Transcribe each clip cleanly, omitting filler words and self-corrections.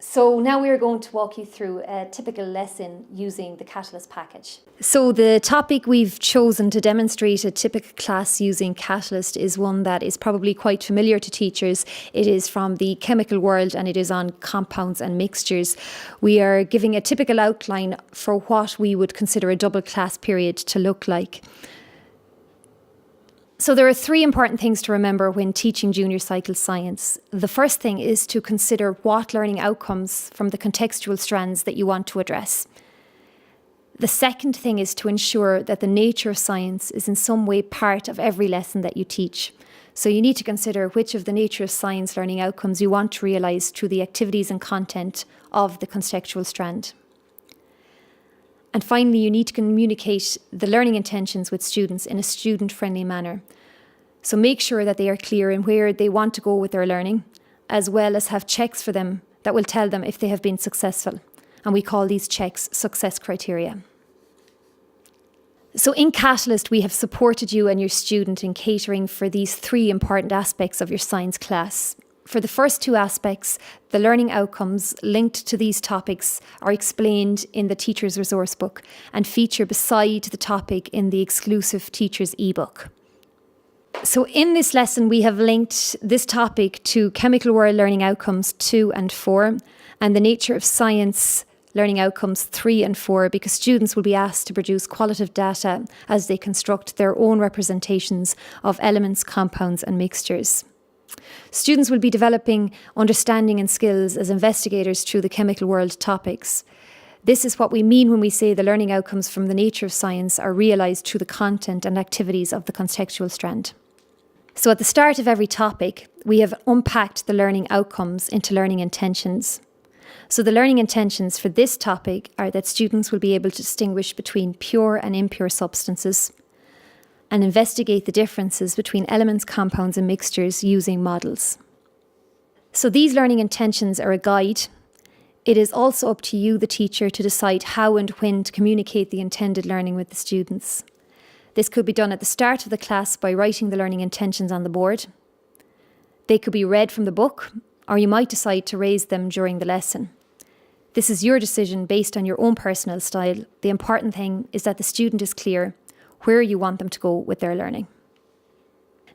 So now we are going to walk you through a typical lesson using the Catalyst package. So the topic we've chosen to demonstrate a typical class using Catalyst is one that is probably quite familiar to teachers. It is from the chemical world and it is on compounds and mixtures. We are giving a typical outline for what we would consider a double class period to look like. So there are three important things to remember when teaching junior cycle science. The first thing is to consider what learning outcomes from the contextual strands that you want to address. The second thing is to ensure that the nature of science is in some way part of every lesson that you teach. So you need to consider which of the nature of science learning outcomes you want to realise through the activities and content of the contextual strand. And finally, you need to communicate the learning intentions with students in a student-friendly manner. So make sure that they are clear in where they want to go with their learning, as well as have checks for them that will tell them if they have been successful. And we call these checks success criteria. So in Catalyst, we have supported you and your student in catering for these three important aspects of your science class. For the first two aspects, the learning outcomes linked to these topics are explained in the teacher's resource book and feature beside the topic in the exclusive teacher's ebook. So in this lesson, we have linked this topic to Chemical World Learning Outcomes 2 and 4 and the Nature of Science Learning Outcomes 3 and 4 because students will be asked to produce qualitative data as they construct their own representations of elements, compounds and mixtures. Students will be developing understanding and skills as investigators through the chemical world topics. This is what we mean when we say the learning outcomes from the nature of science are realised through the content and activities of the contextual strand. So at the start of every topic, we have unpacked the learning outcomes into learning intentions. So the learning intentions for this topic are that students will be able to distinguish between pure and impure substances, and investigate the differences between elements, compounds and mixtures using models. So these learning intentions are a guide. It is also up to you, the teacher, to decide how and when to communicate the intended learning with the students. This could be done at the start of the class by writing the learning intentions on the board. They could be read from the book, or you might decide to raise them during the lesson. This is your decision based on your own personal style. The important thing is that the student is clear where you want them to go with their learning.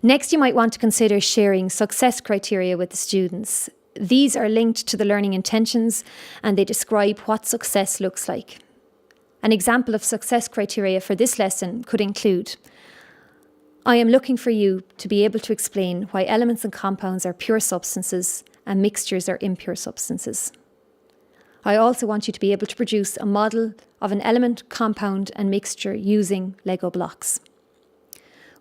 Next, you might want to consider sharing success criteria with the students. These are linked to the learning intentions and they describe what success looks like. An example of success criteria for this lesson could include: I am looking for you to be able to explain why elements and compounds are pure substances and mixtures are impure substances. I also want you to be able to produce a model of an element, compound and mixture using Lego blocks.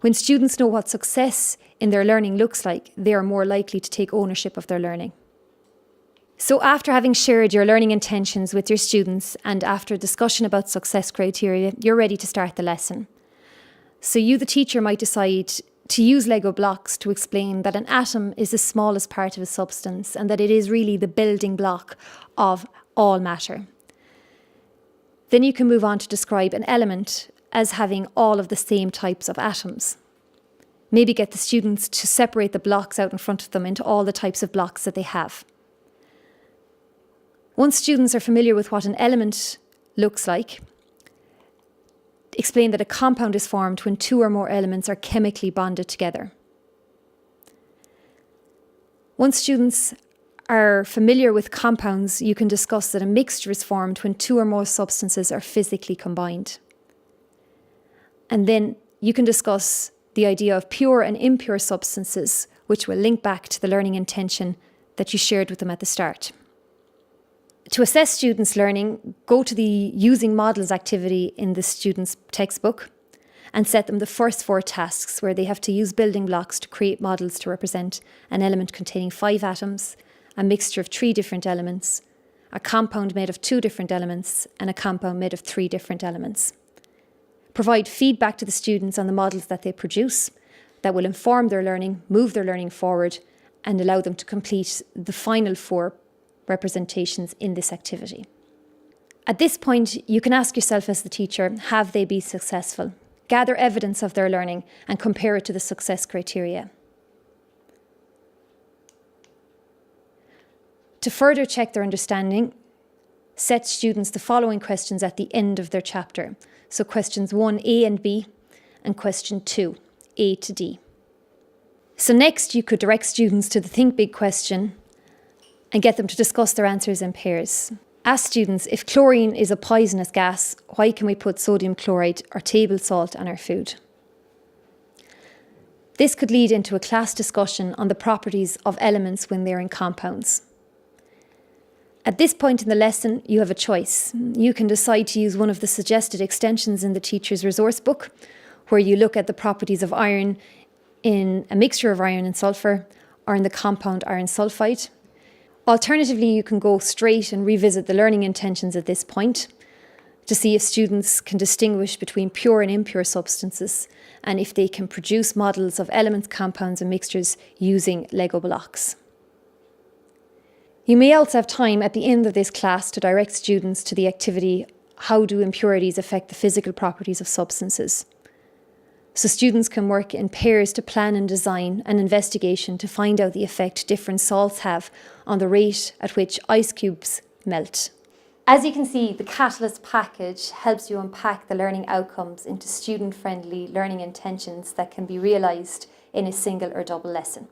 When students know what success in their learning looks like, they are more likely to take ownership of their learning. So after having shared your learning intentions with your students and after a discussion about success criteria, you're ready to start the lesson. So you, the teacher, might decide to use Lego blocks to explain that an atom is the smallest part of a substance and that it is really the building block of all matter. Then you can move on to describe an element as having all of the same types of atoms. Maybe get the students to separate the blocks out in front of them into all the types of blocks that they have. Once students are familiar with what an element looks like, explain that a compound is formed when two or more elements are chemically bonded together. Once students are familiar with compounds, you can discuss that a mixture is formed when two or more substances are physically combined. And then you can discuss the idea of pure and impure substances, which will link back to the learning intention that you shared with them at the start. To assess students' learning, go to the Using Models activity in the student's textbook and set them the first 4 tasks where they have to use building blocks to create models to represent an element containing 5 atoms, a mixture of 3 different elements, a compound made of 2 different elements, and a compound made of 3 different elements. Provide feedback to the students on the models that they produce that will inform their learning, move their learning forward, and allow them to complete the final 4 representations in this activity. At this point, you can ask yourself as the teacher, have they been successful? Gather evidence of their learning and compare it to the success criteria. To further check their understanding, set students the following questions at the end of their chapter. So questions 1A and B, and question 2, A to D. So next, you could direct students to the Think Big question and get them to discuss their answers in pairs. Ask students, if chlorine is a poisonous gas, why can we put sodium chloride or table salt on our food? This could lead into a class discussion on the properties of elements when they're in compounds. At this point in the lesson, you have a choice. You can decide to use one of the suggested extensions in the teacher's resource book, where you look at the properties of iron in a mixture of iron and sulphur, or in the compound iron sulfide. Alternatively, you can go straight and revisit the learning intentions at this point to see if students can distinguish between pure and impure substances, and if they can produce models of elements, compounds and mixtures using Lego blocks. You may also have time at the end of this class to direct students to the activity, how do impurities affect the physical properties of substances? So students can work in pairs to plan and design an investigation to find out the effect different salts have on the rate at which ice cubes melt. As you can see, the Catalyst package helps you unpack the learning outcomes into student-friendly learning intentions that can be realised in a single or double lesson.